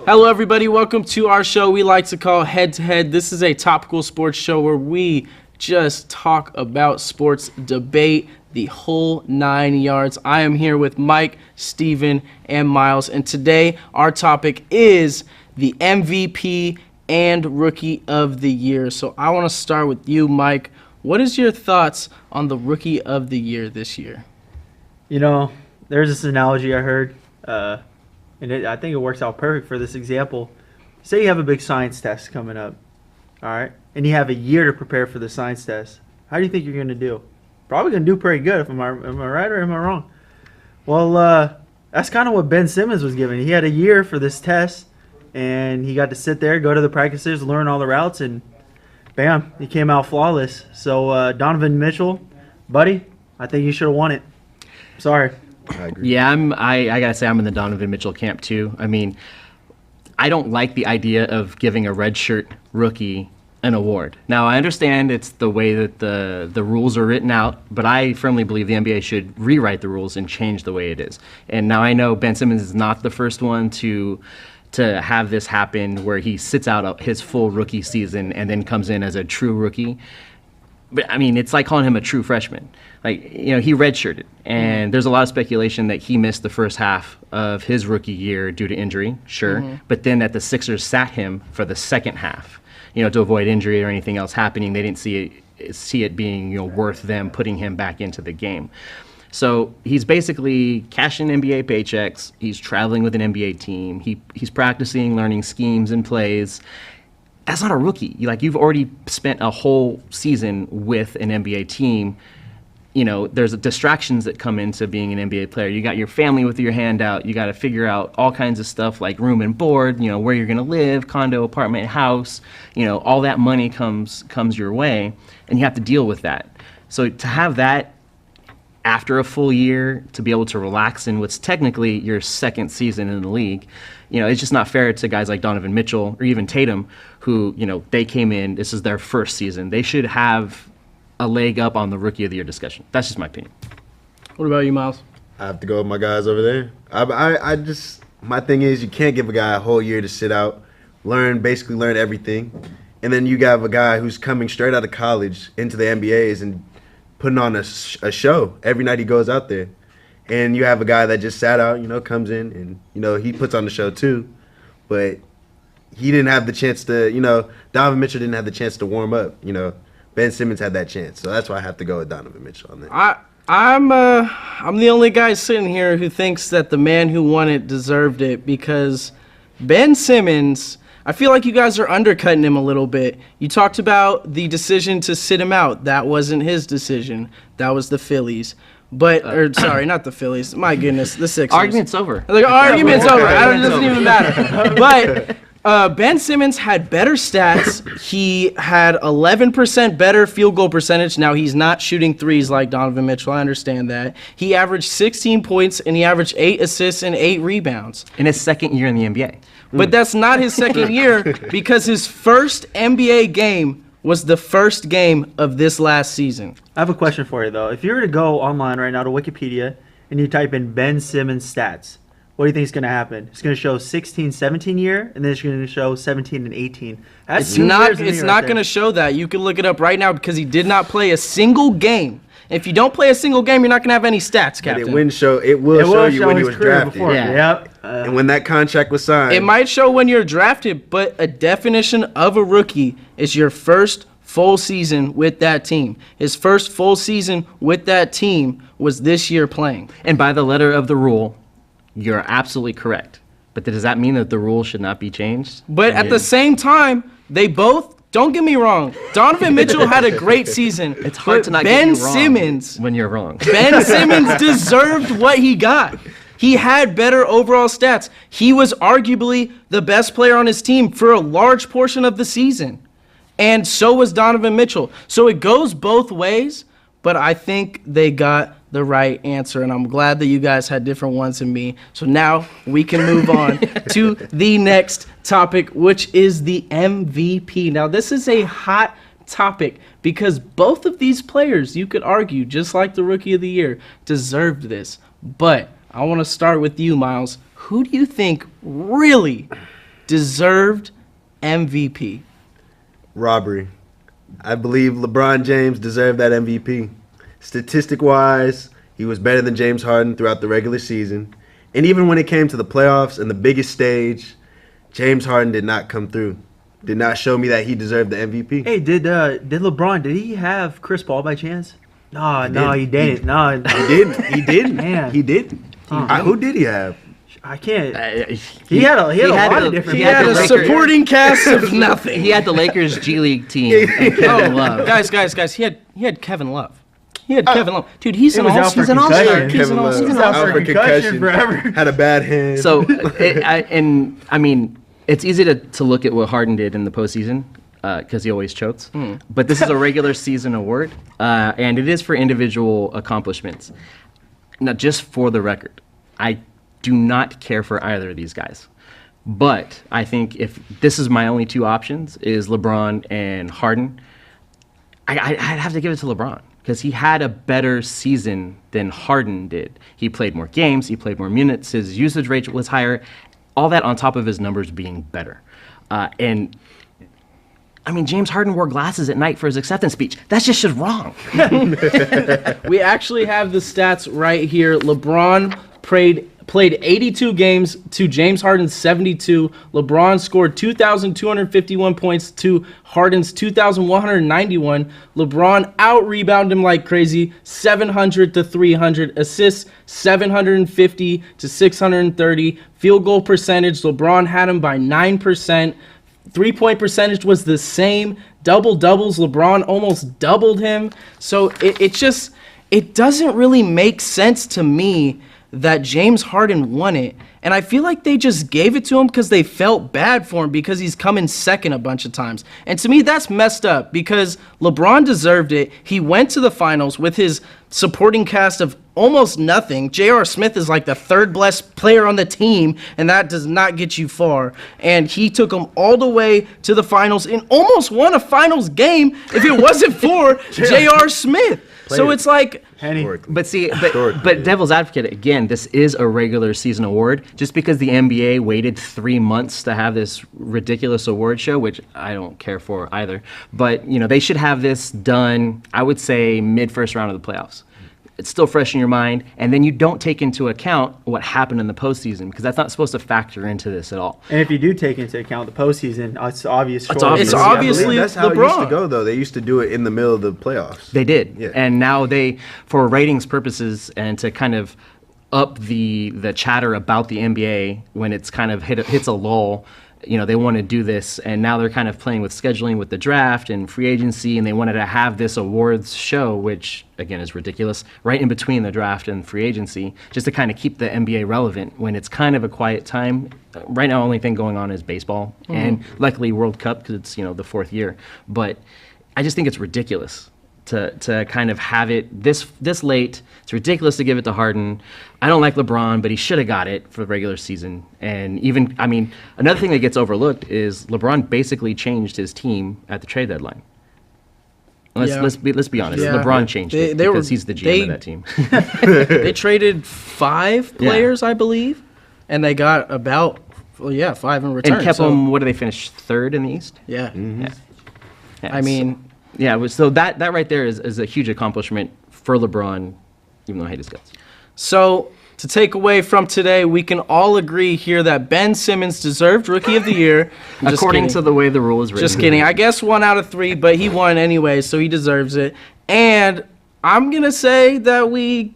Hello, everybody. Welcome to our show we like to call Head to Head. This is a topical sports show where we just talk about sports, debate the whole 9 yards. I am here with Mike, Steven, and Miles, and today our topic is the MVP and Rookie of the Year. So I want to start with you, Mike. What is your thoughts on the Rookie of the Year this year? You know, there's this analogy I heard, and I think it works out perfect for this example. Say you have a big science test coming up, all right, and you have a year to prepare for the science test. How do you think you're going to do? Probably going to do pretty good. Am I right or am I wrong? Well, that's kind of what Ben Simmons was given. He had a year for this test, and he got to sit there, go to the practices, learn all the routes, and bam, he came out flawless. So Donovan Mitchell, buddy, I think you should have won it. Sorry. I agree. Yeah, I gotta say I'm in the Donovan Mitchell camp too. I mean, I don't like the idea of giving a redshirt rookie an award. Now, I understand it's the way that the rules are written out, but I firmly believe the NBA should rewrite the rules and change the way it is. And now I know Ben Simmons is not the first one to have this happen where he sits out his full rookie season and then comes in as a true rookie. But, I mean, it's like calling him a true freshman. Like, you know, he redshirted, and there's a lot of speculation that he missed the first half of his rookie year due to injury, sure. Mm-hmm. But then that the Sixers sat him for the second half, you know, to avoid injury or anything else happening. They didn't see it being, you know, worth them putting him back into the game. So he's basically cashing NBA paychecks. He's traveling with an NBA team. He's practicing, learning schemes and plays. That's not a rookie. You've already spent a whole season with an NBA team. You know, there's distractions that come into being an NBA player. You got your family with your hand out. You got to figure out all kinds of stuff like room and board, you know, where you're going to live, condo, apartment, house. You know, all that money comes your way, and you have to deal with that. So to have that after a full year, to be able to relax in what's technically your second season in the league, you know, it's just not fair to guys like Donovan Mitchell or even Tatum, who, you know, they came in, this is their first season. They should have a leg up on the Rookie of the Year discussion. That's just my opinion. What about you, Miles? I have to go with my guys over there. My thing is, you can't give a guy a whole year to sit out, basically learn everything. And then you have a guy who's coming straight out of college into the NBAs and putting on a show every night he goes out there. And you have a guy that just sat out, you know, comes in and, you know, he puts on the show too. But he didn't have the chance to, you know, Donovan Mitchell didn't have the chance to warm up. You know, Ben Simmons had that chance. So that's why I have to go with Donovan Mitchell on that. I'm the only guy sitting here who thinks that the man who won it deserved it, because Ben Simmons, I feel like you guys are undercutting him a little bit. You talked about the decision to sit him out. That wasn't his decision. That was the Phillies. Sorry, not the Phillies. My goodness, the Sixers. Argument's over. Argument's over. It doesn't even matter. But Ben Simmons had better stats. He had 11% better field goal percentage. Now, he's not shooting threes like Donovan Mitchell. I understand that. He averaged 16 points, and he averaged 8 assists and 8 rebounds. In his second year in the NBA. But that's not his second year, because his first NBA game was the first game of this last season. I have a question for you, though. If you were to go online right now to Wikipedia and you type in Ben Simmons stats, what do you think is going to happen? It's going to show 16-17 year, and then it's going to show 17 and 18. It's not going to show that. You can look it up right now, because he did not play a single game. If you don't play a single game, you're not going to have any stats, Captain. It will show you when he was drafted. Yeah. Yep. And when that contract was signed. It might show when you're drafted, but a definition of a rookie is your first full season with that team. His first full season with that team was this year playing. And by the letter of the rule, you're absolutely correct. But does that mean that the rule should not be changed? But at the same time, they both, don't get me wrong, Donovan Mitchell had a great season. It's hard to not get you wrong when you're wrong. Ben Simmons deserved what he got. He had better overall stats. He was arguably the best player on his team for a large portion of the season. And so was Donovan Mitchell. So it goes both ways, but I think they got the right answer, and I'm glad that you guys had different ones than me. So now we can move on to the next topic, which is the MVP. Now, this is a hot topic because both of these players, you could argue, just like the Rookie of the Year, deserved this. But I want to start with you, Miles. Who do you think really deserved MVP? Robbery. I believe LeBron James deserved that MVP. Statistic-wise, he was better than James Harden throughout the regular season. And even when it came to the playoffs and the biggest stage, James Harden did not come through. Did not show me that he deserved the MVP. Hey, did LeBron, did he have Chris Paul by chance? No, he didn't. No, He didn't. He didn't. Man. He didn't. Who did he have? I can't. He had a lot of different. He had a supporting cast of nothing. He had the Lakers G League team and Kevin Love. Guys, he had Kevin Love. He had Kevin Love. Dude, he's an was out for all-star. concussion. He's an all-star. Kevin He's out for concussion forever. Had a bad hand. So, it's easy to look at what Harden did in the postseason because he always chokes. But this is a regular season award, and it is for individual accomplishments. Now, just for the record, I do not care for either of these guys. But I think if this is my only two options, is LeBron and Harden, I'd have to give it to LeBron because he had a better season than Harden did. He played more games, he played more minutes, his usage rate was higher, all that on top of his numbers being better. James Harden wore glasses at night for his acceptance speech. That's just wrong. We actually have the stats right here. LeBron played 82 games to James Harden's 72. LeBron scored 2,251 points to Harden's 2,191. LeBron out-rebounded him like crazy, 700 to 300. Assists, 750 to 630. Field goal percentage, LeBron had him by 9%. Three-point percentage was the same. Double-doubles, LeBron almost doubled him. So it doesn't really make sense to me that James Harden won it. And I feel like they just gave it to him because they felt bad for him because he's come in second a bunch of times. And to me, that's messed up because LeBron deserved it. He went to the finals with his supporting cast of almost nothing. J.R. Smith is like the third best player on the team, and that does not get you far. And he took them all the way to the finals and almost won a finals game if it wasn't for J.R. Smith. So it's like, but devil's advocate, again, this is a regular season award. Just because the NBA waited 3 months to have this ridiculous award show, which I don't care for either, but they should have this done, I would say, mid-first round of the playoffs. It's still fresh in your mind, and then you don't take into account what happened in the postseason because that's not supposed to factor into this at all. And if you do take into account the postseason, it's obvious. It's obviously that's how LeBron. it used to go, though. They used to do it in the middle of the playoffs. They did, Yeah. and now for ratings purposes and to kind of up the chatter about the NBA when it's kind of hits a lull. They want to do this, and now they're kind of playing with scheduling with the draft and free agency, and they wanted to have this awards show, which, again, is ridiculous, right in between the draft and free agency, just to kind of keep the NBA relevant when it's kind of a quiet time. Right now, the only thing going on is baseball, and luckily World Cup because it's, the fourth year. But I just think it's ridiculous to kind of have it this late. It's ridiculous to give it to Harden. I don't like LeBron, but he should have got it for the regular season. And even, another thing that gets overlooked is LeBron basically changed his team at the trade deadline. Let's be honest. Yeah. LeBron changed it because he's the GM of that team. They traded 5 players, I believe, and they got about 5 in return. And kept them. What did they finish? Third in the East. Yeah. Mm-hmm. Yeah. So that right there is a huge accomplishment for LeBron, even though I hate his guts. So to take away from today, we can all agree here that Ben Simmons deserved Rookie of the Year. According to the way the rule is written. Just kidding. I guess 1 out of 3, but he won anyway, so he deserves it. And I'm going to say that we're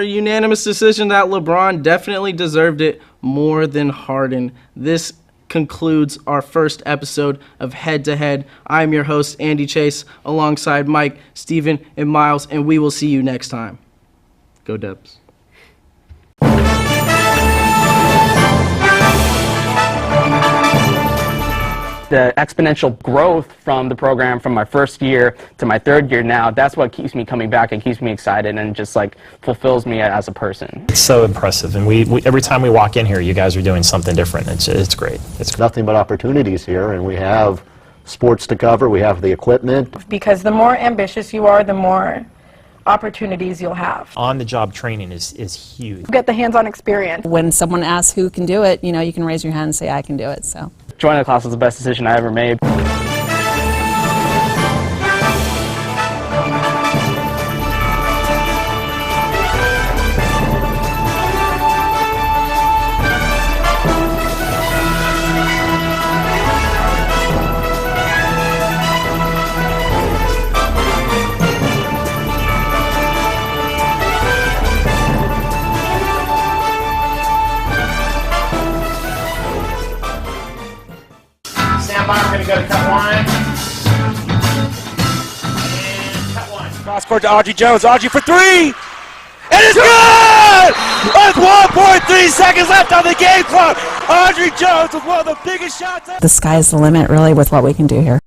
a unanimous decision that LeBron definitely deserved it more than Harden. This concludes our first episode of Head to Head. I'm your host, Andy Chase, alongside Mike, Steven, and Miles, and we will see you next time. Go Dubs. The exponential growth from the program from my first year to my third year now, that's what keeps me coming back and keeps me excited and just fulfills me as a person. It's so impressive, and we every time we walk in here, you guys are doing something different. It's great. It's nothing but opportunities here, and we have sports to cover. We have the equipment. Because the more ambitious you are, the more opportunities you'll have. On-the-job training is huge. Get the hands-on experience. When someone asks who can do it, you can raise your hand and say, I can do it. So Joining the class was the best decision I ever made. We're going to go to cut one. And cut one. Cross court to Audrey Jones. Audrey for three. And it's good! With 1.3 seconds left on the game clock. Audrey Jones with one of the biggest shots. the sky's the limit, really, with what we can do here.